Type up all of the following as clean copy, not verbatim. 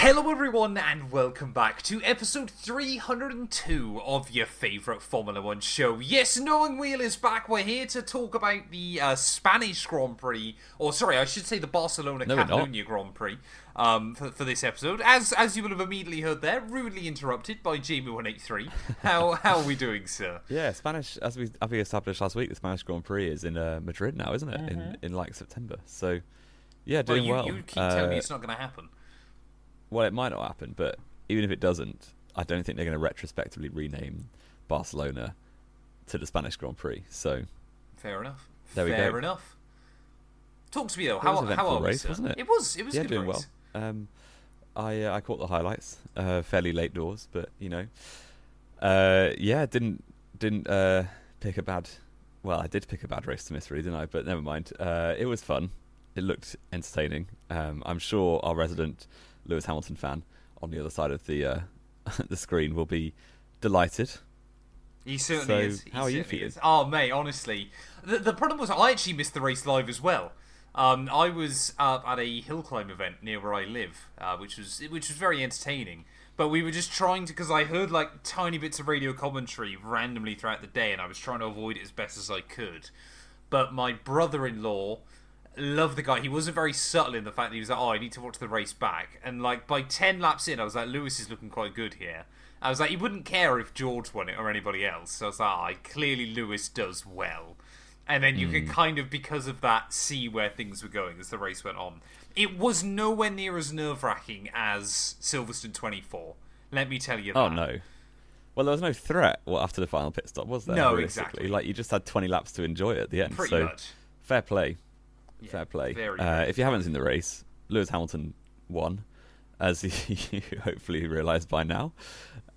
Hello everyone and welcome back to episode 302 of your favourite Formula 1 show. Yes, Knowing Wheel is back. We're here to talk about the Spanish Grand Prix, or sorry, I should say the Barcelona-Catalunya Grand Prix for this episode. As you will have immediately heard there, rudely interrupted by Jamie183. How are we doing, sir? Yeah, Spanish, as we established last week, the Spanish Grand Prix is in Madrid now, isn't it? Mm-hmm. In like September. So, yeah, doing well. You keep telling me it's not going to happen. Well, it might not happen, but even if it doesn't, I don't think they're going to retrospectively rename Barcelona to the Spanish Grand Prix. So, fair enough. There we go. Fair enough. Talk to me though. How are race, we, wasn't it? It was. It was yeah, a good doing race. Well. I caught the highlights fairly late doors, but you know, didn't pick a bad. Well, I did pick a bad race to miss, really, didn't I? But never mind. It was fun. It looked entertaining. I'm sure our resident Lewis Hamilton fan on the other side of the the screen will be delighted. He certainly is. How are you feeling? Oh, mate, honestly. The problem was I actually missed the race live as well. I was at a hill climb event near where I live, which was very entertaining. But we were just trying to, because I heard like tiny bits of radio commentary randomly throughout the day, and I was trying to avoid it as best as I could. But my brother-in-law, love the guy. He wasn't very subtle in the fact that he was like, I need to watch the race back. And like by 10 laps in, I was like, Lewis is looking quite good here. I was like, he wouldn't care if George won it or anybody else. So I was like, clearly Lewis does well. And then you could kind of, because of that, see where things were going as the race went on. It was nowhere near as nerve-wracking as Silverstone 24. Let me tell you that. Oh, no. Well, there was no threat after the final pit stop, was there? No, exactly. Like, you just had 20 laps to enjoy it at the end. Pretty much. Fair play. Yeah, Fair play. Very if you haven't seen the race, Lewis Hamilton won, as you hopefully realised by now.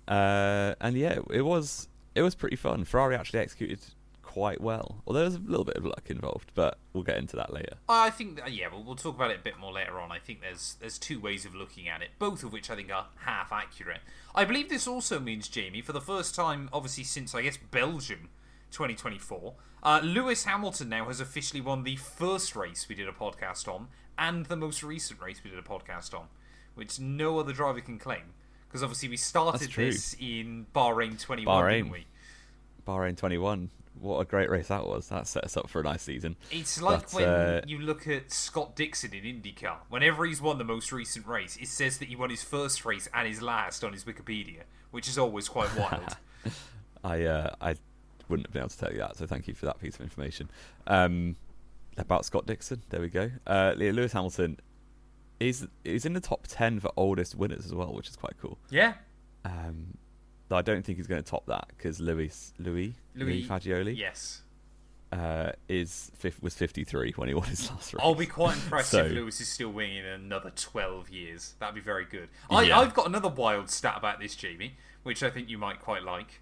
And yeah, it was pretty fun. Ferrari actually executed quite well, although there's a little bit of luck involved, but we'll get into that later. I think, we'll talk about it a bit more later on. I think there's two ways of looking at it, both of which I think are half accurate. I believe this also means, Jamie, for the first time, obviously since, I guess, Belgium 2024, Lewis Hamilton now has officially won the first race we did a podcast on and the most recent race we did a podcast on, which no other driver can claim, because obviously we started this in Bahrain 21, didn't we? Bahrain 21. What a great race that was. That set us up for a nice season. It's like when you look at Scott Dixon in IndyCar. Whenever he's won the most recent race, it says that he won his first race and his last on his Wikipedia, which is always quite wild. I wouldn't have been able to tell you that, so thank you for that piece of information. About Scott Dixon, there we go. Lewis Hamilton is in the top 10 for oldest winners as well, which is quite cool. Yeah. Though I don't think he's going to top that, because Louis Fagioli, yes, was 53 when he won his last race. I'll be quite impressed if Lewis is still winning in another 12 years. That'd be very good. I've got another wild stat about this, Jamie, which I think you might quite like.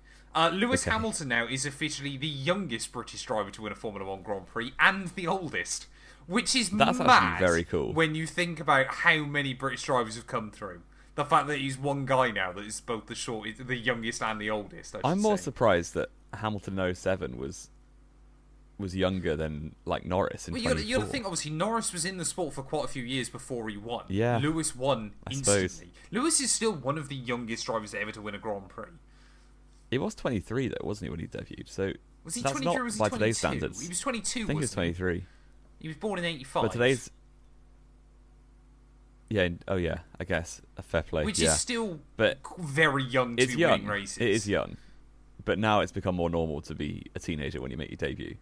Lewis Hamilton now is officially the youngest British driver to win a Formula 1 Grand Prix and the oldest, which is That's mad actually very cool when you think about how many British drivers have come through. The fact that he's one guy now that is both the youngest and the oldest. I'm more surprised that Hamilton 07 was younger than like Norris in 24. You got to think, obviously, Norris was in the sport for quite a few years before he won. Yeah. Lewis won instantly. Suppose. Lewis is still one of the youngest drivers ever to win a Grand Prix. He was 23 though, wasn't he, when he debuted? So was he that's 23 not or was he by 22? Today's standards. He was 22. I think he was 23. He was born in 85. But today's, I guess a fair play. Which is still very young to be winning races. It is young, but now it's become more normal to be a teenager when you make your debut.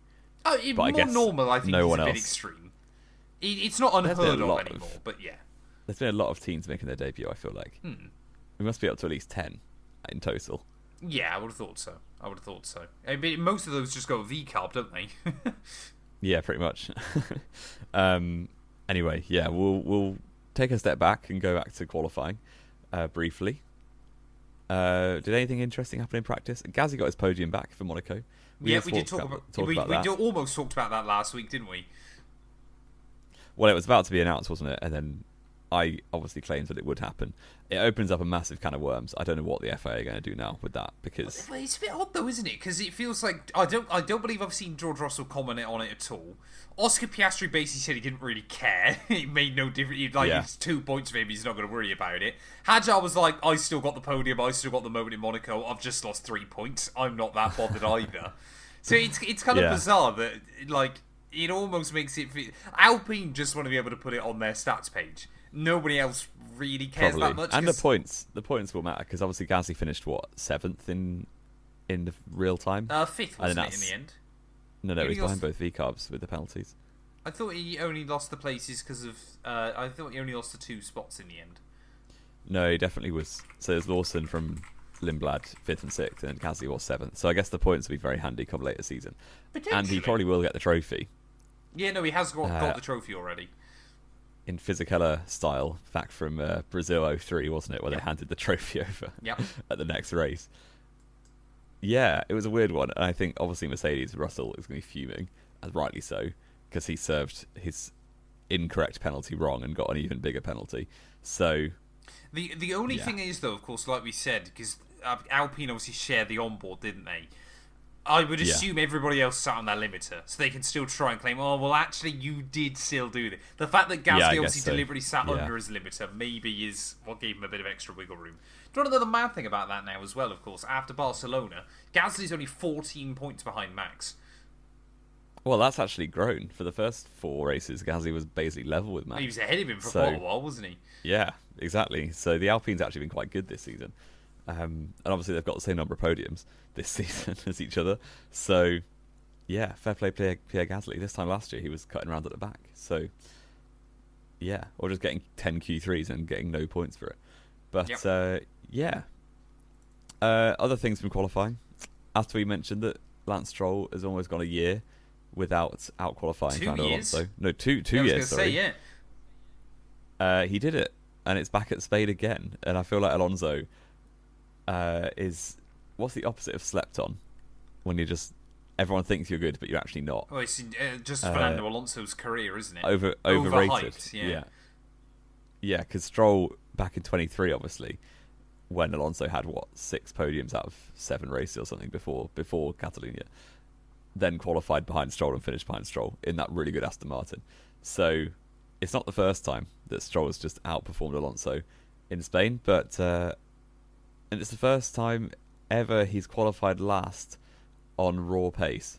More normal, I think, is a bit else. extreme. It's not unheard of anymore, but yeah. There's been a lot of teens making their debut, I feel like. We must be up to at least 10 in total. Yeah, I would have thought so. I mean, most of those just go V-carb, don't they? Yeah, pretty much. Anyway, yeah, we'll take a step back and go back to qualifying briefly. Did anything interesting happen in practice? Gazzy got his podium back for Monaco. We did talk about that. We almost talked about that last week, didn't we? Well, it was about to be announced, wasn't it? And then I obviously claimed that it would happen. It opens up a massive can of worms. I don't know what the FIA are going to do now with that, because Well, it's a bit odd though, isn't it? Because it feels like I don't believe I've seen George Russell comment on it at all. Oscar Piastri basically said he didn't really care. It made no difference. It's 2 points for him. He's not going to worry about it. Hadjar was like, I still got the podium. I still got the moment in Monaco. I've just lost 3 points. I'm not that bothered either. So it's kind of bizarre that it almost makes it feel... Alpine just want to be able to put it on their stats page. Nobody else really cares that much. And the points will matter, because obviously Gasly finished 7th in the real time. 5th, wasn't it, in the end? No, he's behind both V-carbs with the penalties. I thought he only lost the places because of... I thought he only lost the 2 spots in the end. No, he definitely was. So there's Lawson from Lindblad 5th and 6th, and Gasly was 7th. So I guess the points will be very handy come later season. And he probably will get the trophy. Yeah, no, he has got the trophy already. In Fisichella style, back from Brazil 03, wasn't it, where they handed the trophy over at the next race. Yeah, it was a weird one, and I think obviously Russell is going to be fuming, and rightly so, because he served his incorrect penalty wrong and got an even bigger penalty. So the only thing is, though, of course, like we said, because Alpine obviously shared the onboard, didn't they? I would assume everybody else sat on their limiter, so they can still try and claim, oh, well, actually, you did still do this. The fact that Gasly obviously deliberately sat under his limiter maybe is what gave him a bit of extra wiggle room. Do you want to know the mad thing about that now as well, of course? After Barcelona, Gasly's only 14 points behind Max. Well, that's actually grown. For the first 4 races, Gasly was basically level with Max. He was ahead of him for quite a while, wasn't he? Yeah, exactly. So the Alpine's actually been quite good this season. And obviously they've got the same number of podiums this season as each other. So, yeah, fair play Pierre Gasly. This time last year he was cutting around at the back. So, yeah, or just getting 10 Q3s and getting no points for it. But, other things from qualifying. After we mentioned that Lance Stroll has almost gone a year without out-qualifying Fernando Alonso. No, two years, sorry. He did it, and it's back at Spain again. And I feel like Alonso... what's the opposite of slept on? When everyone thinks you're good, but you're actually not. Well, it's just Fernando Alonso's career, isn't it? Overrated. Yeah. Yeah, because Stroll back in 23, obviously, when Alonso had 6 podiums out of 7 races or something before Catalonia, then qualified behind Stroll and finished behind Stroll in that really good Aston Martin. So it's not the first time that Stroll has just outperformed Alonso in Spain, but. And it's the first time ever he's qualified last on raw pace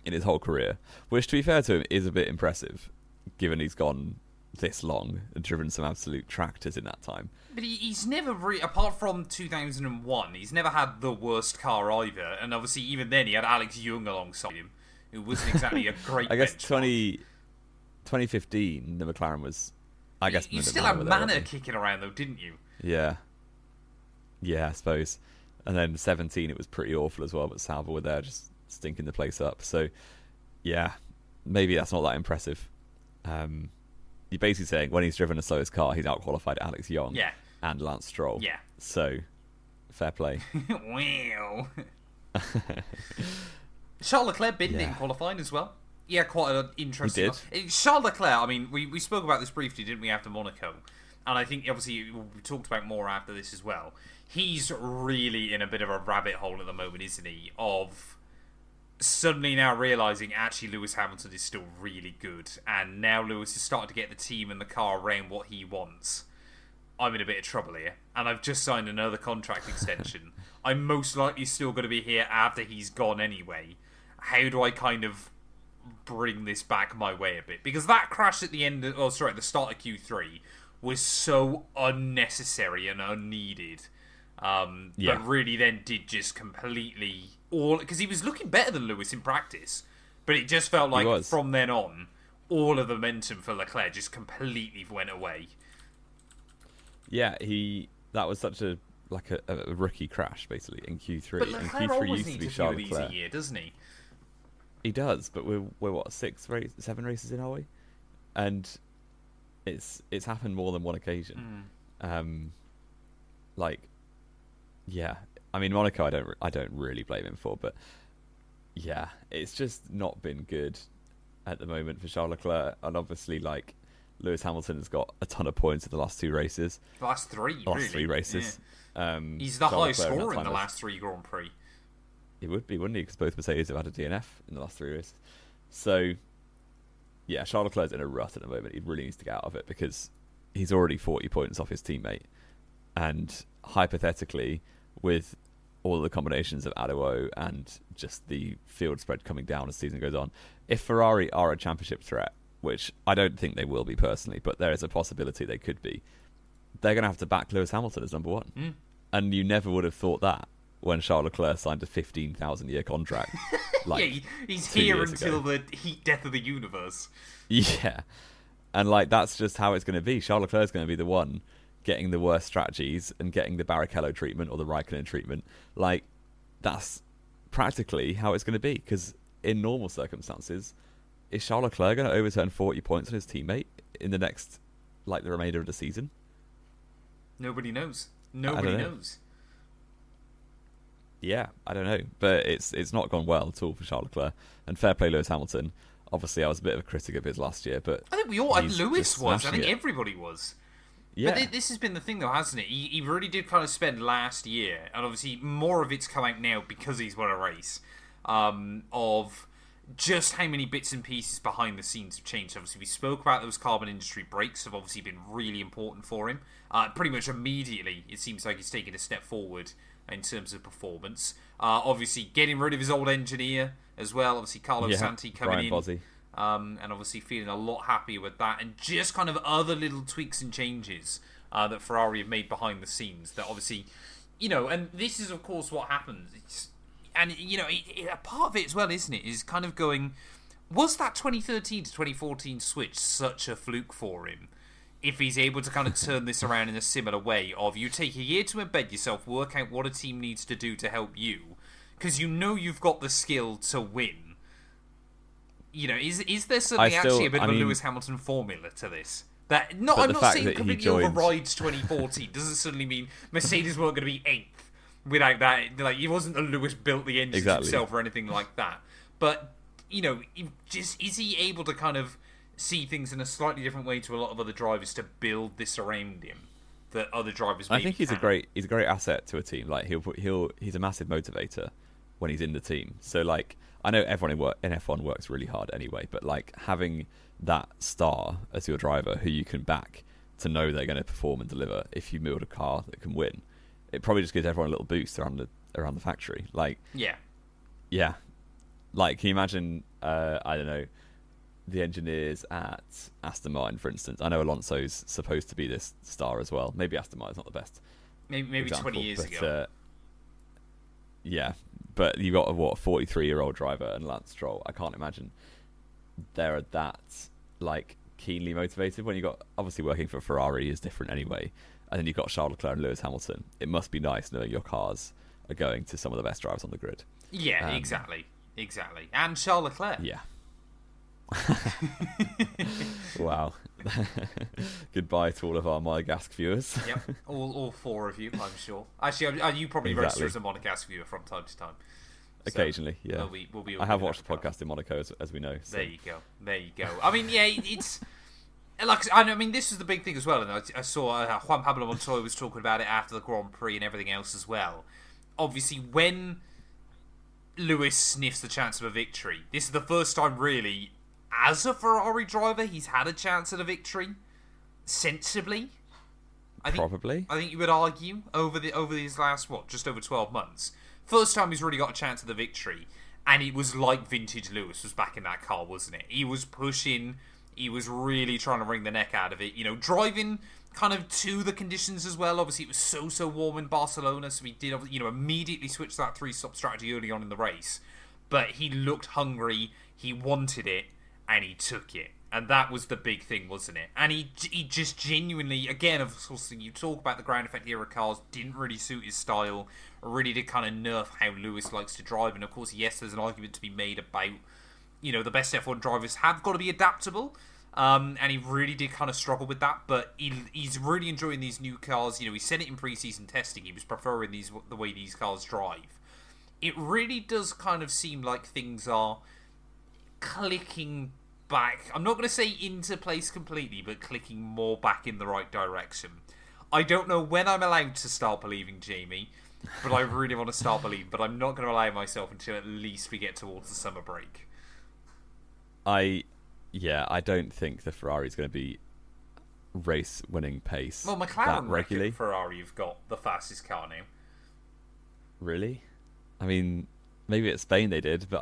in his whole career. Which, to be fair to him, is a bit impressive, given he's gone this long and driven some absolute tractors in that time. But he's never apart from 2001, he's never had the worst car either. And obviously, even then, he had Alex Young alongside him, who wasn't exactly a great I guess benchmark. 2015, the McLaren was... I guess you still had Manor kicking around, though, didn't you? Yeah, I suppose. And then 17, it was pretty awful as well, but Sauber were there just stinking the place up. So, yeah, maybe that's not that impressive. You're basically saying when he's driven the slowest car, he's out-qualified Alex Young and Lance Stroll. Yeah. So, fair play. Wow. Charles Leclerc bidding in qualifying as well. Yeah, quite an interesting... He did. Charles Leclerc, I mean, we spoke about this briefly, didn't we, after Monaco? And I think, obviously, we talked about more after this as well. He's really in a bit of a rabbit hole at the moment, isn't he? Of suddenly now realising, actually, Lewis Hamilton is still really good. And now Lewis is starting to get the team and the car around what he wants. I'm in a bit of trouble here. And I've just signed another contract extension. I'm most likely still going to be here after he's gone anyway. How do I kind of bring this back my way a bit? Because that crash at the end, at the start of Q3 was so unnecessary and unneeded. But really then did just completely because he was looking better than Lewis in practice, but it just felt like from then on all of the momentum for Leclerc just completely went away. Yeah, that was such a rookie crash basically in Q3. But Leclerc and Q3 always used to be needs Charles a few Leclerc. easy year, doesn't he? He does, but we're what 7 races in, are we? And it's happened more than one occasion. Yeah, I mean Monaco, I don't really blame him for, but yeah, it's just not been good at the moment for Charles Leclerc, and obviously Lewis Hamilton has got a ton of points in the last 2 races. Last 3, Last really. 3 races. Yeah. He's the Charles highest Leclerc scorer in the has- last 3 Grand Prix. He would be, wouldn't he? Because both Mercedes have had a DNF in the last 3 races. So, yeah, Charles Leclerc's in a rut at the moment. He really needs to get out of it because he's already 40 points off his teammate. And hypothetically, with all the combinations of Aduo and just the field spread coming down as the season goes on, if Ferrari are a championship threat, which I don't think they will be personally, but there is a possibility they could be, they're going to have to back Lewis Hamilton as number 1. Mm. And you never would have thought that when Charles Leclerc signed a 15,000-year contract. Yeah, he's 2 here years until ago. the heat death of the universe. Yeah. And that's just how it's going to be. Charles Leclerc is going to be the one getting the worst strategies and getting the Barrichello treatment or the Raikkonen treatment. That's practically how it's going to be. Because in normal circumstances, is Charles Leclerc going to overturn 40 points on his teammate in the next, the remainder of the season? Nobody knows. I Nobody don't know. knows. Yeah, I don't know. But it's not gone well at all for Charles Leclerc. And fair play Lewis Hamilton. Obviously, I was a bit of a critic of his last year, but I think we all... he's Lewis just was. I smashing think it. everybody was. Yeah. But this has been the thing, though, hasn't it? He really did kind of spend last year, and obviously more of it's come out now because he's won a race, of just how many bits and pieces behind the scenes have changed. Obviously, we spoke about those carbon industry brakes have obviously been really important for him. Pretty much immediately, it seems like he's taken a step forward in terms of performance. Obviously, getting rid of his old engineer as well. Obviously, Carlo Santi coming Brian in. Bozzi. And obviously feeling a lot happier with that, and just kind of other little tweaks and changes that Ferrari have made behind the scenes that obviously, and this is of course what happens. A part of it as well, isn't it, is kind of going, was that 2013 to 2014 switch such a fluke for him? If he's able to kind of turn this around in a similar way of you take a year to embed yourself, work out what a team needs to do to help you, because you've got the skill to win. Is there suddenly actually a bit of a Lewis Hamilton formula to this? That I'm not saying completely overrides 2014. Doesn't suddenly mean Mercedes weren't going to be 8th without that. He wasn't the Lewis built the engines himself or anything like that. But is he able to kind of see things in a slightly different way to a lot of other drivers to build this around him that other drivers? I think he's a great asset to a team. He's a massive motivator when he's in the team. So I know everyone in F1 works really hard anyway, but having that star as your driver who you can back to know they're going to perform and deliver if you build a car that can win, it probably just gives everyone a little boost around the factory. Can you imagine? I don't know, the engineers at Aston Martin, for instance. I know Alonso's supposed to be this star as well. Maybe Aston Martin's not the best. Maybe example, 20 years ago. But you got a 43-year-old driver and Lance Stroll. I can't imagine they're that keenly motivated when you got, obviously working for Ferrari is different anyway, and then you've got Charles Leclerc and Lewis Hamilton. It must be nice knowing your cars are going to some of the best drivers on the grid. Yeah, exactly, and Charles Leclerc. Yeah. Wow. Goodbye to all of our Monegasque viewers. Yep, all 4 of you, I'm sure. Actually, you probably register as a Monegasque viewer from time to time. Occasionally, yeah. We'll be I have watched the podcast in Monaco, as we know. So. There you go. I mean, yeah, it's... this is the big thing as well, and I saw Juan Pablo Montoya was talking about it after the Grand Prix and everything else as well. Obviously, when Lewis sniffs the chance of a victory, this is the first time, really, as a Ferrari driver, he's had a chance at a victory, sensibly. I think you would argue over these last, just over 12 months. First time he's really got a chance at the victory, and it was like vintage Lewis was back in that car, wasn't it? He was pushing, he was really trying to wring the neck out of it, driving kind of to the conditions as well. Obviously, it was so warm in Barcelona, so he did, immediately switch that 3-stop strategy early on in the race. But he looked hungry, he wanted it, and he took it. And that was the big thing, wasn't it? And he just genuinely, again, of course, you talk about the ground effect era cars, didn't really suit his style, really did kind of nerf how Lewis likes to drive. And of course, yes, there's an argument to be made about, the best F1 drivers have got to be adaptable. And he really did kind of struggle with that. But he's really enjoying these new cars. He said it in pre-season testing. He was preferring the way these cars drive. It really does kind of seem like things are clicking back. I'm not going to say into place completely, but clicking more back in the right direction. I don't know when I'm allowed to start believing Jamie, but I really want to start believing. But I'm not going to allow myself until at least we get towards the summer break. I don't think the Ferrari's going to be race-winning pace. Well, McLaren regularly. Ferrari have got the fastest car now. Really? I mean, maybe at Spain they did, but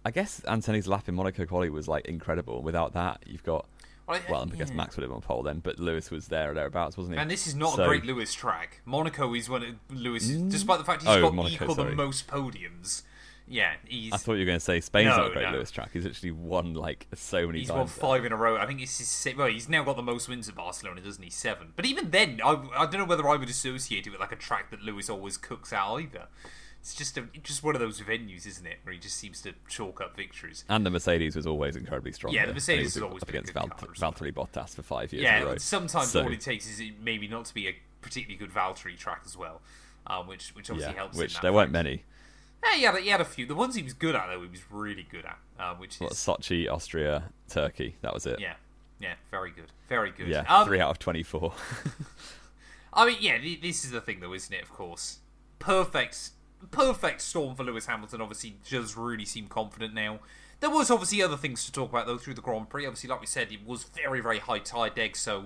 I guess Antoni's lap in Monaco quali was like incredible. Without that, you've got I guess Max would have on pole then, but Lewis was there or thereabouts, wasn't he? And this is not a great Lewis track. Monaco is one of Lewis, despite the fact he's got Monaco, the most podiums. Yeah, I thought you were going to say Spain's not a great Lewis track. He's actually won like so many times. He's won 5 in a row. I think it's his, he's now got the most wins at Barcelona, doesn't he? 7. But even then, I don't know whether I would associate it with like a track that Lewis always cooks out either. It's just one of those venues, isn't it, where he just seems to chalk up victories. And the Mercedes was always incredibly strong. Yeah, the Mercedes was always up against Valtteri Bottas for 5 years. Yeah, sometimes all it takes is it maybe not to be a particularly good Valtteri track as well, which obviously helps. Which in that there weren't many. Yeah, he had a few. The ones he was good at, though, he was really good at. Sochi, Austria, Turkey. That was it. Yeah, very good, very good. Yeah, 3 out of 24. I mean, yeah, this is the thing, though, isn't it? Of course, perfect storm for Lewis Hamilton. Obviously, does really seem confident now. There was obviously other things to talk about, though, through the Grand Prix. Obviously, like we said, it was very, very high tire deg. So,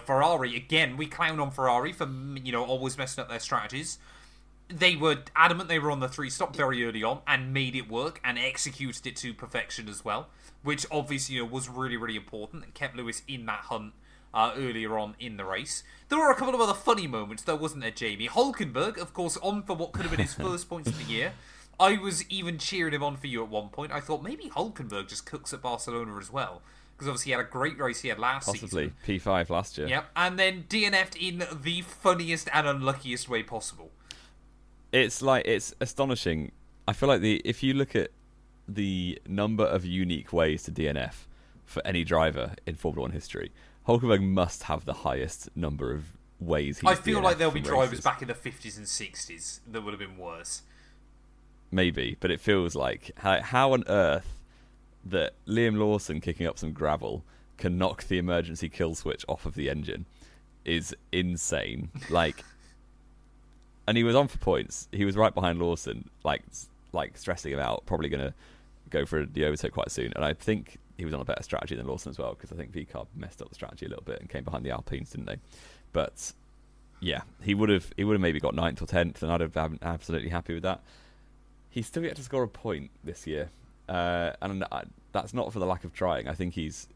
Ferrari, again, we clown on Ferrari for, always messing up their strategies. They were adamant they were on the 3-stop very early on and made it work and executed it to perfection as well, which obviously was really, really important and kept Lewis in that hunt earlier on in the race. There were a couple of other funny moments, though, wasn't there, Jamie? Hulkenberg, of course, on for what could have been his first points of the year. I was even cheering him on for you at one point. I thought maybe Hulkenberg just cooks at Barcelona as well, because obviously he had a great race he had last season. Possibly P5 last year. Yep, and then DNF'd in the funniest and unluckiest way possible. It's astonishing. I feel like if you look at the number of unique ways to DNF for any driver in Formula 1 history, Hulkenberg must have the highest number of ways he's I feel DNF'd like there'll be races. drivers back in the 50s and 60s that would have been worse. Maybe, but it feels like how on earth that Liam Lawson kicking up some gravel can knock the emergency kill switch off of the engine is insane. And he was on for points. He was right behind Lawson, like stressing him out. Probably going to go for the overtake quite soon. And I think he was on a better strategy than Lawson as well, because I think VCARB messed up the strategy a little bit and came behind the Alpines, didn't they? But yeah, he would have maybe got 9th or 10th, and I'd have been absolutely happy with that. He's still yet to score a point this year, and that's not for the lack of trying. I think he's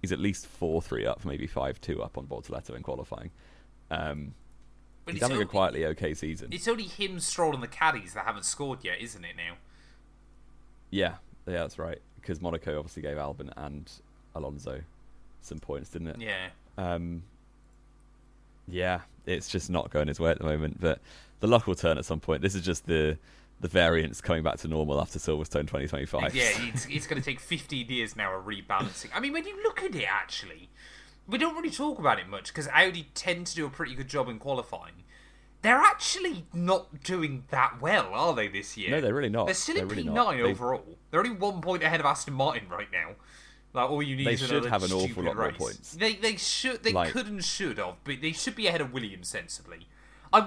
at least 4-3 up, maybe 5-2 up on Bortoleto in qualifying. But he's having a quietly okay season. It's only him, Stroll, and the caddies that haven't scored yet, isn't it, now? Yeah, that's right. Because Monaco obviously gave Albon and Alonso some points, didn't it? Yeah. Yeah, it's just not going his way at the moment. But the luck will turn at some point. This is just the variance coming back to normal after Silverstone 2025. Yeah, it's going to take 15 years now of rebalancing. I mean, when you look at it, actually, we don't really talk about it much because Audi tend to do a pretty good job in qualifying. They're actually not doing that well, are they, this year? No, they're really not. They're still in P9 overall. They're only 1 point ahead of Aston Martin right now. Like, all you need is another They should have an awful lot more race. points. They should. They could and should have, but they should be ahead of Williams sensibly.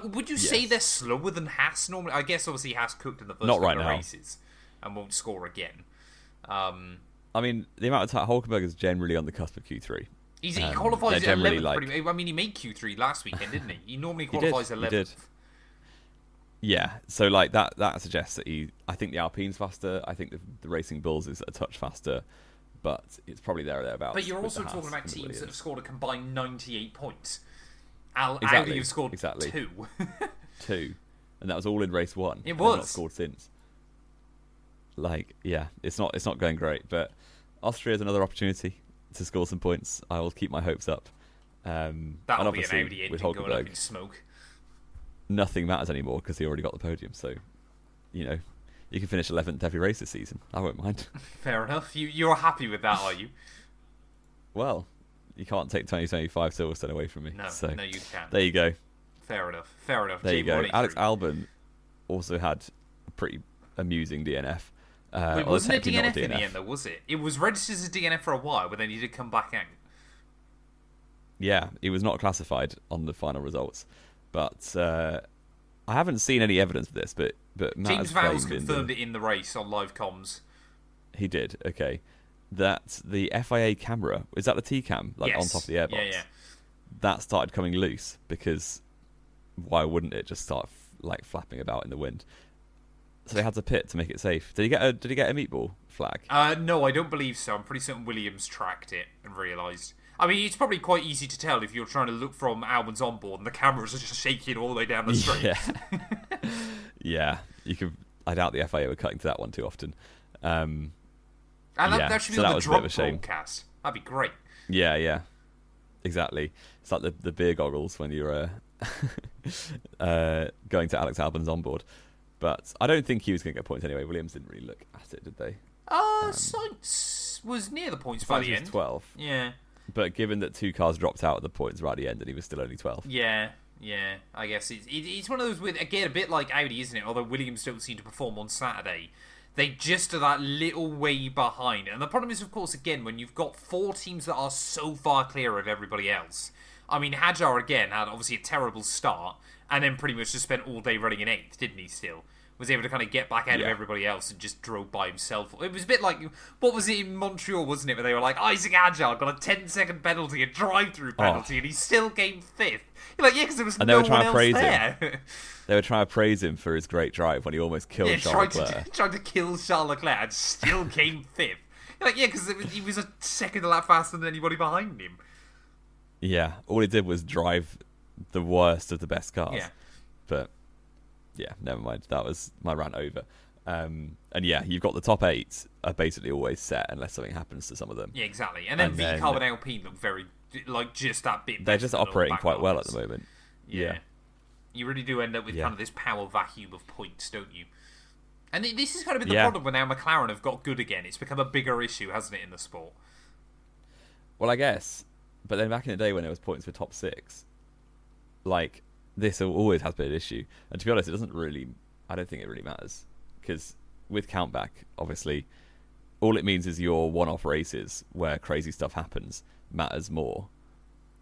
Would you say they're slower than Haas normally? I guess obviously Haas cooked in the first couple of races and won't score again. I mean, the amount of time Hulkenberg is generally on the cusp of Q3. He qualifies at 11th. I mean, he made Q3 last weekend, didn't he? He normally qualifies 11th. He did. Yeah, so like that suggests that I think the Alpine's faster. I think the Racing Bulls is a touch faster, but it's probably there or thereabouts. But you're also talking about teams that have scored a combined 98 points. Audi have scored 2. 2, and that was all in race 1. It was. Not scored since. It's not going great, but Austria is another opportunity to score some points. I will keep my hopes up. That'll be an Audi engine going up in smoke. Nothing matters anymore because he already got the podium. So, you can finish 11th every race this season. I won't mind. Fair enough. You're happy with that, are you? Well, you can't take 2025 Silverstone away from me. No, you can't. There you go. Fair enough. There you go. Alex Albon also had a pretty amusing DNF. It although wasn't a technically not DNF in the end, though, was it? It was registered as a DNF for a while, but then he did come back out. Yeah, he was not classified on the final results, but I haven't seen any evidence of this. But Matt James has Vowles claimed confirmed it in the race on live comms. He did. Okay, that the FIA camera, is that the T cam, like Yes. on top of the airbox? Yeah. That started coming loose because why wouldn't it just start like flapping about in the wind? So they had to pit to make it safe. Did he get a meatball flag? No, I don't believe so. I'm pretty certain Williams tracked it and realised. I mean, it's probably quite easy to tell if you're trying to look from Albon's onboard and the cameras are just shaking all the way down the straight. Yeah, yeah. You could. I doubt the FIA were cutting to that one too often. And that should be on the drop broadcast. That'd be great. Yeah. Exactly. It's like the beer goggles when you're going to Alex Albon's onboard. But I don't think he was going to get points anyway. Williams didn't really look at it, did they? Sainz was near the points by the end. 12. Yeah. But given that 2 cars dropped out at the points right at the end and he was still only 12. Yeah. I guess it's one of those with, again, a bit like Audi, isn't it? Although Williams don't seem to perform on Saturday. They just are that little way behind. And the problem is, of course, again, when you've got 4 teams that are so far clear of everybody else. I mean, Hadjar, again, had obviously a terrible start and then pretty much just spent all day running in 8th, didn't he, still? Was able to kind of get back out of everybody else and just drove by himself. It was a bit like, what was it in Montreal, wasn't it, where they were like, Isaac Hadjar got a 10-second penalty, a drive-through penalty, and he still came 5th. You're like, yeah, because there was no one else there. They were trying to praise him for his great drive when he almost killed Charles Leclerc. Tried to kill Charles Leclerc and still came 5th. You're like, yeah, because he was a second a lap faster than anybody behind him. Yeah, all he did was drive the worst of the best cars. Yeah. But, yeah, never mind. That was my rant over. And yeah, you've got the top 8 are basically always set unless something happens to some of them. Yeah, exactly. And then VCARB and Alpine look very, like, just that bit better. They're just operating quite well at the moment. Yeah. You really do end up with kind of this power vacuum of points, don't you? And this has kind of been the problem when now McLaren have got good again. It's become a bigger issue, hasn't it, in the sport? Well, I guess. But then back in the day when there was points for top 6, like, this always has been an issue. And to be honest, I don't think it really matters. Because with countback, obviously, all it means is your one-off races where crazy stuff happens matters more.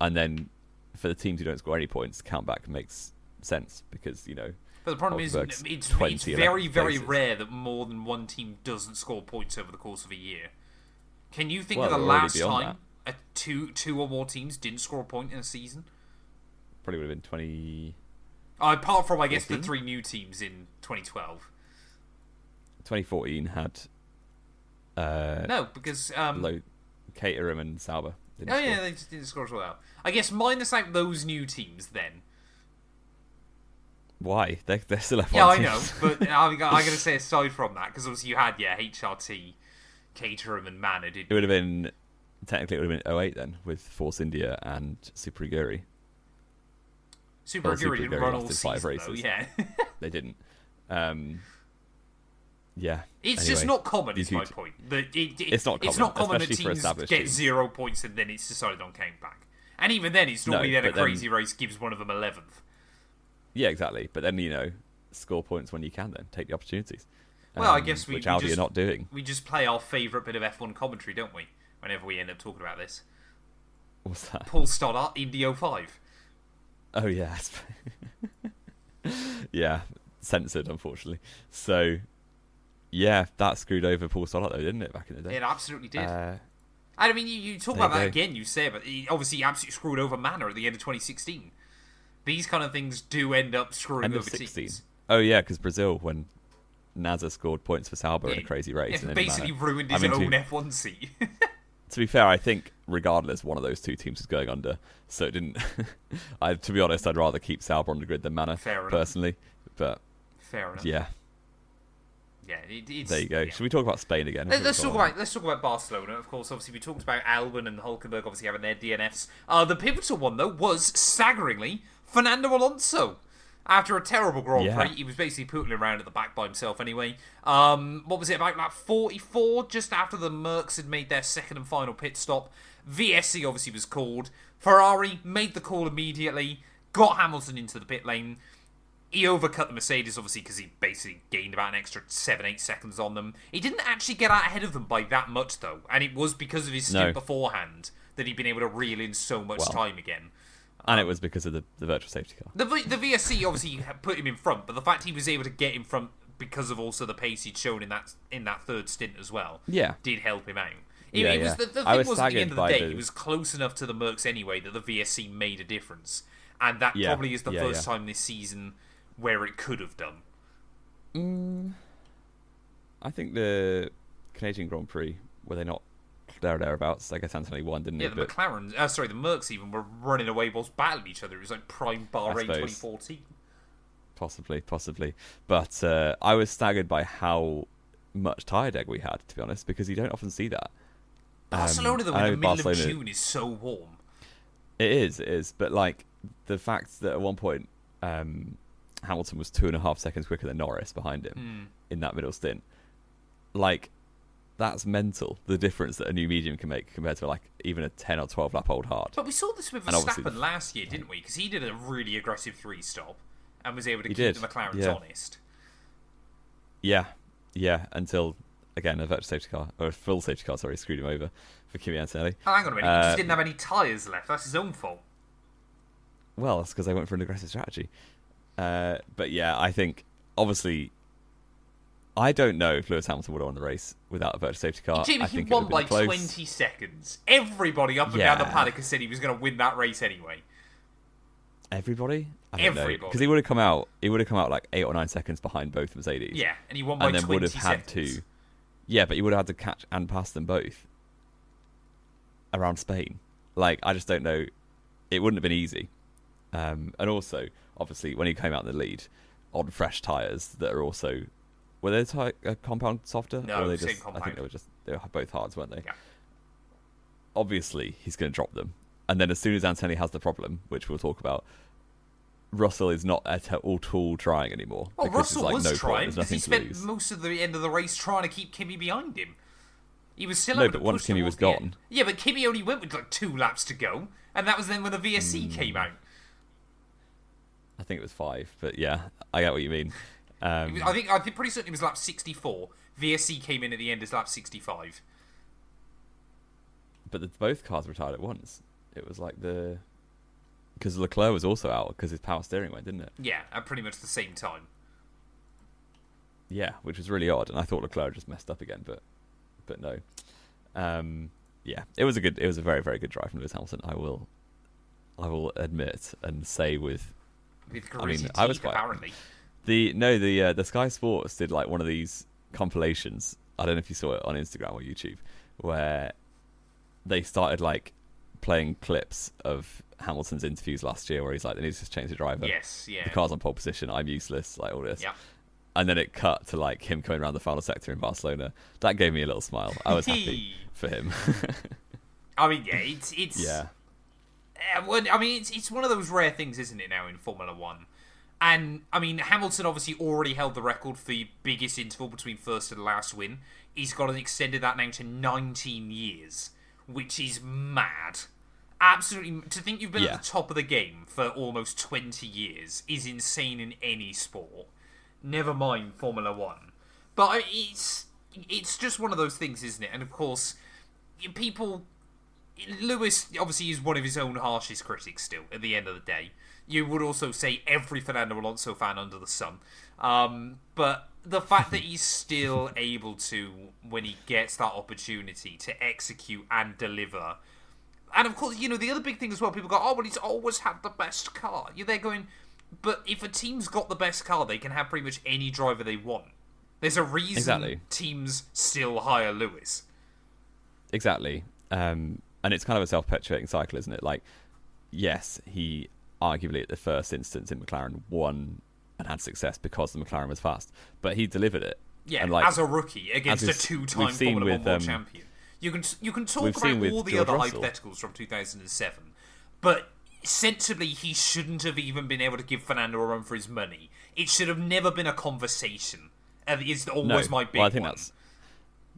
And then for the teams who don't score any points, countback makes sense because, But the problem is, it's very, very rare that more than one team doesn't score points over the course of a year. Can you think of the last time two or more teams didn't score a point in a season? Probably would have been 20... apart from, I guess, the 3 new teams in 2012. 2014 had... no, because... Caterham and Sauber didn't score. Yeah, they just didn't score as well. I guess minus out those new teams, then. Why? They're still F1 Yeah, I teams. know, but I'm going to say aside from that, because obviously you had, HRT, Caterham and Manor, didn't you? It would have been... Technically, it would have been 08 then, with Force India and Super Aguri. Super Aguri didn't run all season, 5 races. Though, yeah. They didn't. Yeah. It's just not common, is my point. It's not common. It's not common that teams get teams. 0 points and then it's decided on countback. And even then, it's normally then a crazy race gives one of them 11th. Yeah, exactly. But then, score points when you can then. Take the opportunities. Well, I guess which Audi are not doing. We just play our favourite bit of F1 commentary, don't we? Whenever we end up talking about this. What's that? Paul Stoddart, Indy 05. Oh, yeah. Yeah. Censored, unfortunately. So, yeah, that screwed over Paul Stoddart, though, didn't it, back in the day? It absolutely did. I mean, you talk about that again, you say, but he obviously absolutely screwed over Manor at the end of 2016. These kind of things do end up screwing over teams. Oh, yeah, because Brazil, when Nasser scored points for Sauber in a crazy race. And basically ruined his own F1 seat. To be fair, I think regardless, one of those 2 teams was going under, so it didn't. To be honest, I'd rather keep Sauber on the grid than Manor, personally. But fair enough. Yeah. Yeah, it's, there you go. Yeah. Should we talk about Spain again? Let's talk about Barcelona. Of course, obviously we talked about Albon and Hulkenberg obviously having their DNFs. The pivotal one though was staggeringly Fernando Alonso. After a terrible Grand Prix, he was basically putting around at the back by himself anyway. What was it, about like 44, just after the Mercs had made their second and final pit stop. VSC obviously was called. Ferrari made the call immediately, got Hamilton into the pit lane. He overcut the Mercedes, obviously, because he basically gained about an extra 7-8 seconds on them. He didn't actually get out ahead of them by that much, though, and it was because of his stint beforehand that he'd been able to reel in so much time again. And it was because of the virtual safety car. The VSC obviously put him in front, but the fact he was able to get in front because of also the pace he'd shown in that third stint as well, did help him out. The thing was, at the end of the day, he was close enough to the Mercs anyway that the VSC made a difference. And that probably is the first time this season where it could have done. I think the Canadian Grand Prix, were they not there or thereabouts? I guess Anthony won, didn't he? Yeah, the McLarens, the Mercs even were running away whilst battling each other. It was like prime Bahrain 2014. Possibly. But I was staggered by how much tyre deg we had, to be honest, because you don't often see that. Barcelona, though, in the middle of June is so warm. It is. But, like, the fact that at one point Hamilton was 2.5 seconds quicker than Norris behind him in that middle stint, like, that's mental, the difference that a new medium can make compared to, like, even a 10 or 12 lap old hard. But we saw this with Verstappen last year, didn't we? Because he did a really aggressive 3-stop and was able to keep the McLarens honest. Yeah, until, again, a virtual safety car, or a full safety car, screwed him over for Kimi Antonelli. Oh, hang on a minute, he just didn't have any tyres left. That's his own fault. Well, that's because they went for an aggressive strategy. But yeah, I think, obviously, I don't know if Lewis Hamilton would have won the race without a virtual safety car. Jimmy, I think he won by close. 20 seconds. Everybody up and down the paddock has said he was going to win that race anyway. Everybody? I don't know. Because he would have come out like 8 or 9 seconds behind both Mercedes. Yeah, and he won by 20 seconds. And then would have had to... Yeah, but he would have had to catch and pass them both around Spain. Like, I just don't know. It wouldn't have been easy. And also, obviously, when he came out in the lead on fresh tyres that are also... Were they compound softer? No, or were they same just, compound. I think they were both hards, weren't they? Yeah. Obviously, he's going to drop them. And then as soon as Antonelli has the problem, which we'll talk about, Russell is not at all trying anymore. Well, Russell was trying, because he spent most of the end of the race trying to keep Kimi behind him. He was still able to push. No, but once Kimi was gone... Yeah, but Kimi only went with like 2 laps to go, and that was then when the VSC came out. I think it was 5, but yeah, I get what you mean. I think pretty certain it was lap 64. VSC came in at the end as lap 65. But both cars retired at once. It was like because Leclerc was also out because his power steering went, didn't it? Yeah, at pretty much the same time. Yeah, which was really odd, and I thought Leclerc just messed up again, but no. Yeah, it was a very, very good drive from Lewis Hamilton. I will admit and say with gritty I was teeth, apparently. The Sky Sports did like one of these compilations. I don't know if you saw it on Instagram or YouTube, where they started like playing clips of Hamilton's interviews last year, where he's like, "They need to just change the driver. Yes, yeah. The car's on pole position. I'm useless. Like all this." Yeah. And then it cut to like him coming around the final sector in Barcelona. That gave me a little smile. I was happy for him. I mean, yeah, it's yeah. I mean, it's one of those rare things, isn't it, now in Formula One? And, I mean, Hamilton obviously already held the record for the biggest interval between first and last win. He's got extended that now to 19 years, which is mad. Absolutely. To think you've been at the top of the game for almost 20 years is insane in any sport. Never mind Formula One. But it's just one of those things, isn't it? And, of course, Lewis obviously is one of his own harshest critics still, at the end of the day. You would also say every Fernando Alonso fan under the sun. But the fact that he's still able to, when he gets that opportunity, to execute and deliver. And of course, the other big thing as well, people go, oh, well, he's always had the best car. You're there going, but if a team's got the best car, they can have pretty much any driver they want. There's a reason teams still hire Lewis. Exactly. And it's kind of a self-perpetuating cycle, isn't it? Like, yes, he arguably at the first instance in McLaren won and had success because the McLaren was fast, but he delivered it. Yeah, and like, as a rookie against a 2-time Formula 1 world champion. You can talk about all the other hypotheticals from 2007, but sensibly he shouldn't have even been able to give Fernando a run for his money. It should have never been a conversation. It's always my big one. I think one.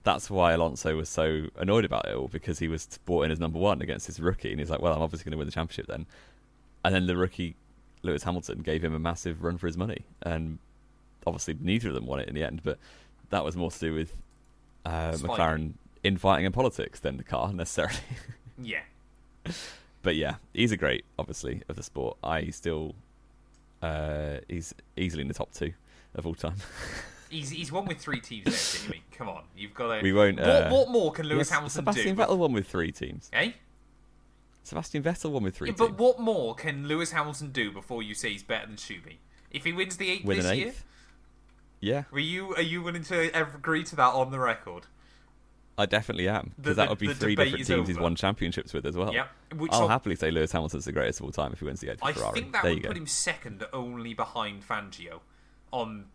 That's why Alonso was so annoyed about it all, because he was brought in as number 1 against his rookie, and he's like, well, I'm obviously going to win the championship then. And then the rookie Lewis Hamilton gave him a massive run for his money, and obviously neither of them won it in the end. But that was more to do with McLaren infighting and politics than the car necessarily. Yeah. But yeah, he's a great, obviously, of the sport. He's easily in the top 2 of all time. He's won with 3 teams there, Jamie. Come on, you've got to. We won't. What more can Lewis Hamilton do? Sebastian Vettel won with 3 teams. Eh? Sebastian Vettel won with 3 teams. But what more can Lewis Hamilton do before you say he's better than Schumi? If he wins the 8th Win this an year, 8th? Yeah. are you willing to agree to that on the record? I definitely am, because that would be 3 different teams he's won championships with as well. Yep. I'll happily say Lewis Hamilton's the greatest of all time if he wins the 8th for Ferrari. I think that would put him second only behind Fangio on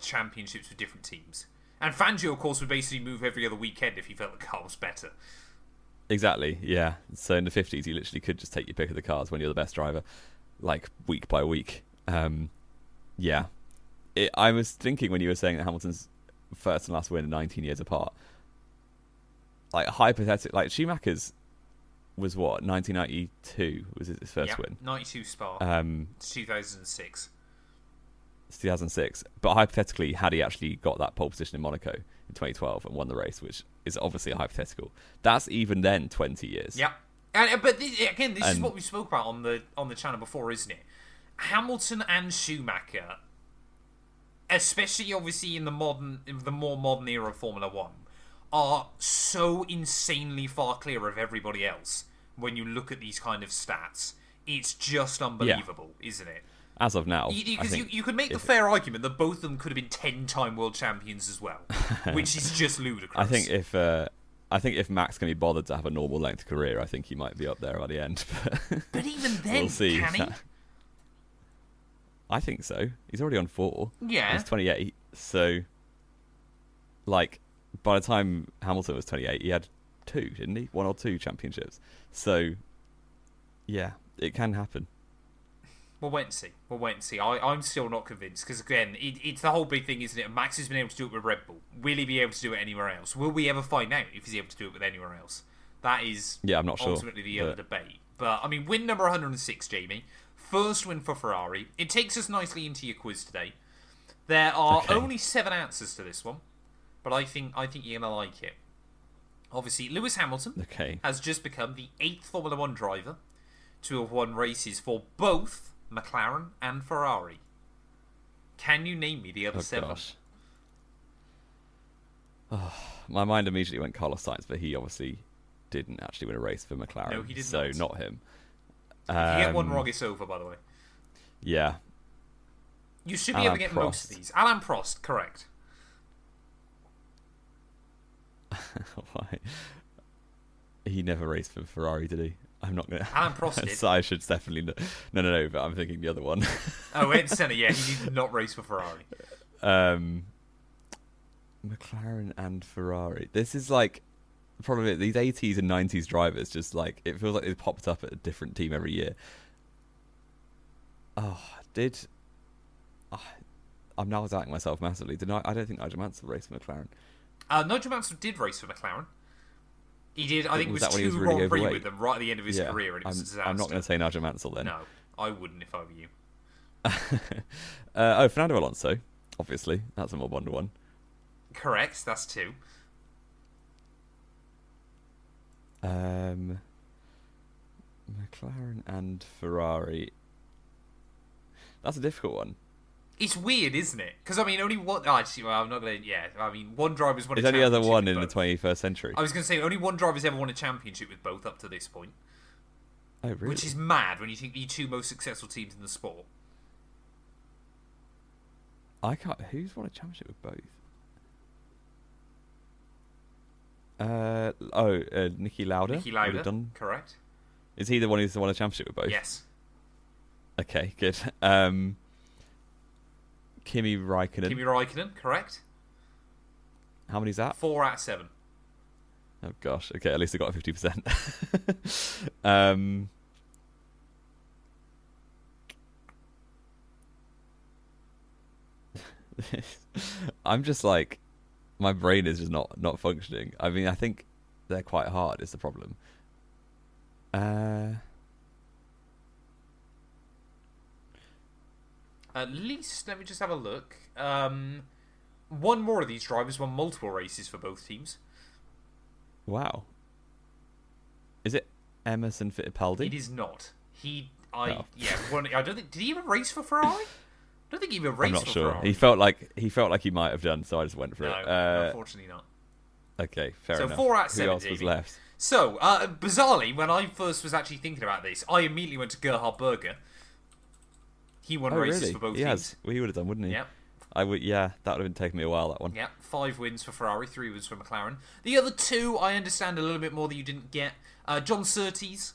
championships with different teams. And Fangio, of course, would basically move every other weekend if he felt the car was better. Exactly, yeah. So in the 50s, you literally could just take your pick of the cars when you're the best driver, like week by week. Yeah. I was thinking when you were saying that Hamilton's first and last win are 19 years apart, like hypothetical, like Schumacher's was what, 1992 was his first win. 92 Spa. 2006. It's 2006. But hypothetically, had he actually got that pole position in Monaco in 2012 and won the race, which is obviously a hypothetical, that's even then 20 years. Yeah. But this is what we spoke about on the channel before, isn't it? Hamilton and Schumacher, especially obviously in the more modern era of Formula One, are so insanely far clear of everybody else when you look at these kind of stats. It's just unbelievable, isn't it? As of now. Because you could make the fair argument that both of them could have been 10-time world champions as well, which is just ludicrous. I think if Max can be bothered to have a normal length career, I think he might be up there by the end. But even then, we'll see. Can he? I think so. He's already on 4. Yeah. He's 28, so like by the time Hamilton was 28, he had 2, didn't he? 1 or 2 championships. So yeah, it can happen. We'll wait and see. I'm still not convinced, because again, it's the whole big thing, isn't it? Max has been able to do it with Red Bull. Will he be able to do it anywhere else? Will we ever find out if he's able to do it with anywhere else? That is I'm not ultimately the other debate. But I mean, win number 106, Jamie. First win for Ferrari. It takes us nicely into your quiz today. There are only 7 answers to this one, but I think you're gonna like it. Obviously, Lewis Hamilton has just become the 8th Formula One driver to have won races for both McLaren and Ferrari. Can you name me the other 7? Gosh. Oh, my mind immediately went Carlos Sainz, but he obviously didn't actually win a race for McLaren. No, he did so not. Not him. If you get one wrong, it's over, by the way. Yeah. You should be able to get most of these. Alain Prost, correct. Why? He never raced for Ferrari, did he? I'm not going to... Alain Prost did. So I should definitely... No, but I'm thinking the other one. Oh, Ed Senna, yeah, he did not race for Ferrari. McLaren and Ferrari. This is like... Probably these 80s and 90s drivers, just like... It feels like they popped up at a different team every year. Oh, I'm now doubting myself massively. I don't think Nigel Mansell raced for McLaren. Nigel Mansell did race for McLaren. He did. I think it was 2 really Grand Prix with them right at the end of his career, and it was a disaster. I'm not going to say Nigel Mansell then. No, I wouldn't if I were you. Fernando Alonso, obviously. That's a more one-to-one. Correct, that's 2. McLaren and Ferrari. That's a difficult one. It's weird, isn't it? Because, I mean, only one... Oh, actually, well, I'm not going to... Yeah, I mean, one driver's won a championship. There's only other one in both. the 21st century. I was going to say, only one driver's ever won a championship with both up to this point. Oh, really? Which is mad when you think the 2 most successful teams in the sport. I can't... Who's won a championship with both? Niki Lauda. Niki Lauda, correct. Is he the one who's won a championship with both? Yes. Okay, good. Kimi Raikkonen, correct. How many's that? 4 out of 7. Oh gosh. Okay, at least I got a 50%. I'm just like, my brain is just not functioning. I mean, I think they're quite hard is the problem. At least, let me just have a look. One more of these drivers won multiple races for both teams. Wow. Is it Emerson Fittipaldi? It is not. Oh. I don't think. Did he even race for Ferrari? I don't think he even raced I'm not for sure. Ferrari. He felt like he might have done, so I just went for No, it. unfortunately not. Okay, fair So enough. 4 out of 7, Who else was Jamie. left? So, bizarrely, when I first was actually thinking about this, I immediately went to Gerhard Berger. He won races Really? for both He teams. has. Well, he would have done, wouldn't he? Yep. I would. Yeah, that would have taken me a while. That one. Yeah, 5 wins for Ferrari, 3 wins for McLaren. The other 2, I understand a little bit more that you didn't get. John Surtees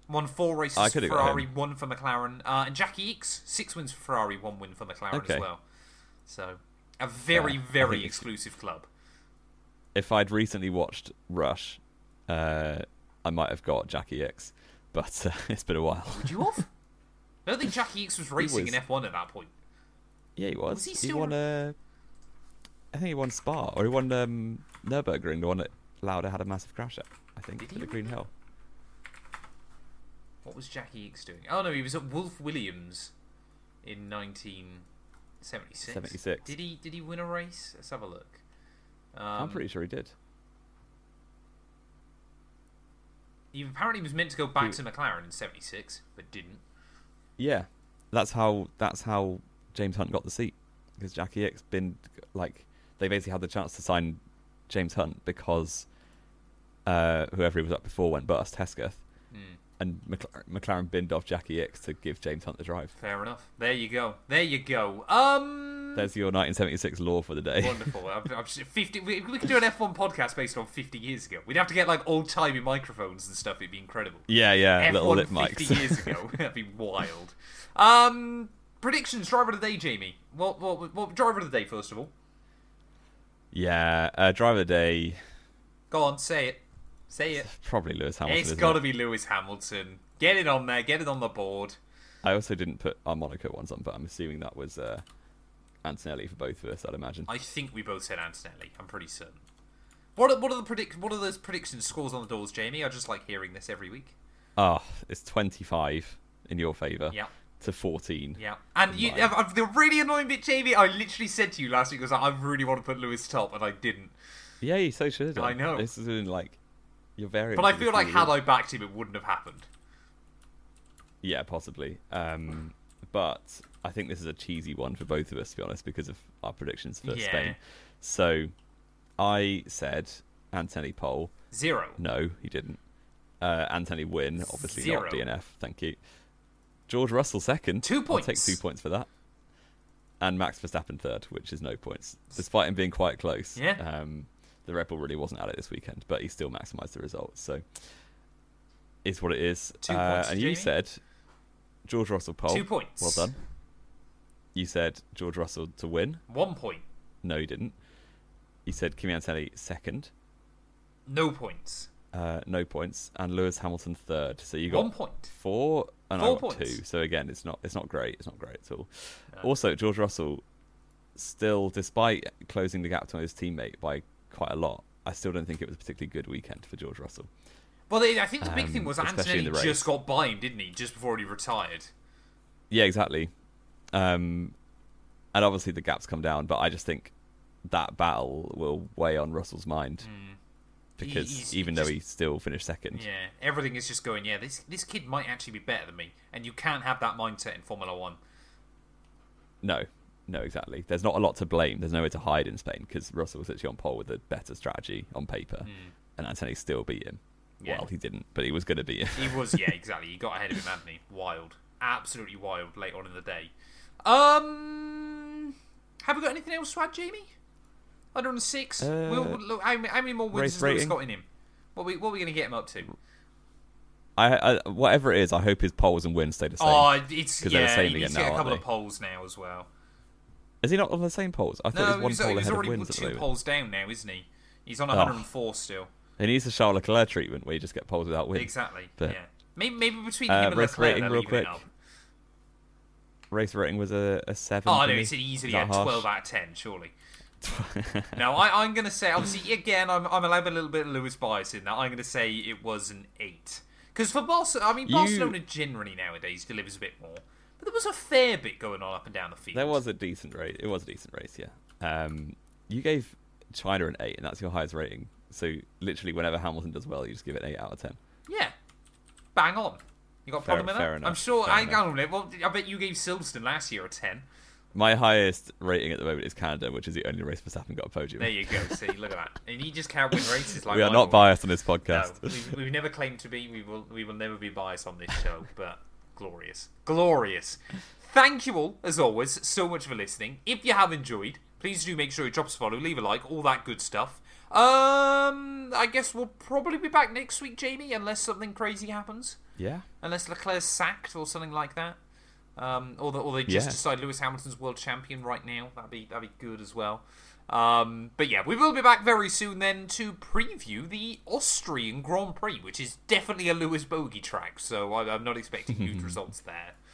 won 4 races I for could've got Ferrari, him. 1 for McLaren. And Jackie Ickx, 6 wins for Ferrari, 1 win for McLaren Okay. as well. So, a very, Yeah, I very think exclusive club. If I'd recently watched Rush, I might have got Jackie X, but it's been a while. Would you have? I don't think Jackie Ickx was racing was. in F1 at that point. Yeah, he was. Was he He still- won. I think he won Spa, or he won Nürburgring, the one that Lauda had a massive crash at. I think Did at he the Green really? Hill. What was Jackie Ickx doing? Oh no, he was at Wolf Williams in 1976. 76. Did he win a race? Let's have a look. I'm pretty sure he did. He apparently was meant to go back to McLaren in 76, but didn't. Yeah, that's how James Hunt got the seat, because Jackie X been like, they basically had the chance to sign James Hunt because whoever he was up before went bust, Hesketh, and McLaren binned off Jackie X to give James Hunt the drive. Fair enough. There you go. There's your 1976 law for the day. wonderful. I'm just 50. We could do an F1 podcast based on 50 years ago. We'd have to get like old-timey microphones and stuff. It'd be incredible. Yeah, little F1 lip 50 mics. years ago. That'd be wild. Predictions, driver of the day, Jamie. What driver of the day, first of all? Yeah, driver of the day, Go on, say it. Say it. probably Lewis Hamilton. It's isn't got to it? be Lewis Hamilton. Get it on there. Get it on the board. I also didn't put our Monaco ones on, but I'm assuming that was Antonelli for both of us, I'd imagine. I think we both said Antonelli. I'm pretty certain. What are those predictions scores on the doors, Jamie? I just like hearing this every week. It's 25 in your favour. Yeah. To 14. Yeah, and Right. the really annoying bit, Jamie. I literally said to you last week, I was like, I really want to put Lewis top, and I didn't. Yeah, you so should have done. I know. This is in, like, you're very. But I feel like had I backed him, it wouldn't have happened. Yeah, possibly. But I think this is a cheesy one for both of us, to be honest, because of our predictions for Yeah. Spain. So I said Antonelli pole. 0. No, he didn't. Anthony win, obviously 0. not DNF. Thank you. George Russell second. 2 points. I'll take 2 points for that. And Max Verstappen third, which is no points, despite him being quite close. Yeah. The Red Bull really wasn't at it this weekend, but he still maximised the results. So, is what it is. 2 points, and Jamie. you said George Russell pole. 2 points. Well done. You said George Russell to win. 1 point. No, you didn't. You said Kimi Antonelli second. No points. No points, and Lewis Hamilton third. So you got 1 point. 4 and 4 I got points. 2. So again, it's not great. It's not great at all. No. Also, George Russell still, despite closing the gap to his teammate by quite a lot, I still don't think it was a particularly good weekend for George Russell. Well, I think the big thing was especially in Antonelli the race. just got by him, didn't he? Just before he retired. Yeah, exactly. And obviously the gap's come down, but I just think that battle will weigh on Russell's mind. Because He's even though just- he still finished second. Yeah, everything is just going, yeah, this kid might actually be better than me. And you can't have that mindset in Formula 1. No, exactly. There's not a lot to blame. There's nowhere to hide in Spain because Russell was actually on pole with a better strategy on paper. And Anthony still beat him. Yeah. Well, he didn't, but he was going to beat him. He was, yeah, exactly. He got ahead of him, hadn't he? Wild. Absolutely wild late on in the day. Have we got anything else to add, Jamie? 106? Look, how many more wins race has Lewis rating? got in him? What are we going to get him up to? I whatever it is, I hope his poles and wins stay the same. Oh, it's, 'Cause they're the yeah, same he needs again to get now, a couple aren't of poles now as well. Is he not on the same poles? I thought No, he was one pole he's ahead of already wins at the 2 moment. poles down now, isn't he? He's on 104 still. He needs the Charles Leclerc treatment where you just get poles without wins. Exactly, But- yeah. Maybe between him and race Leclerc, rating they'll real even it quick. up. Race rating was a 7. Oh, for no, me. it's an easily Is that a harsh? 12 out of 10, surely. No, I'm going to say, obviously, again, I'm allowed a little bit of Lewis bias in that. I'm going to say it was an 8. Because for Barcelona, Barcelona generally nowadays delivers a bit more. But there was a fair bit going on up and down the field. There was a decent race. It was a decent race, yeah. You gave China an 8, and that's your highest rating. So literally, whenever Hamilton does well, you just give it 8 out of 10. Yeah, bang on. You got a problem with that? Fair enough. I'm sure. Fair enough. Well, I bet you gave Silverstone last year a 10. My highest rating at the moment is Canada, which is the only race Verstappen got a podium. There you go. See, look at that. And you just can't win races like we are not biased on this podcast. No, we've never claimed to be. We will never be biased on this show. But glorious, glorious. Thank you all, as always, so much for listening. If you have enjoyed, please do make sure you drop us a follow, leave a like, all that good stuff. I guess we'll probably be back next week, Jamie, unless something crazy happens. Yeah. Unless Leclerc's sacked or something like that. Or they just decide Lewis Hamilton's world champion right now. That'd be good as well. But yeah, we will be back very soon then to preview the Austrian Grand Prix, which is definitely a Lewis bogey track. So I'm not expecting huge results there.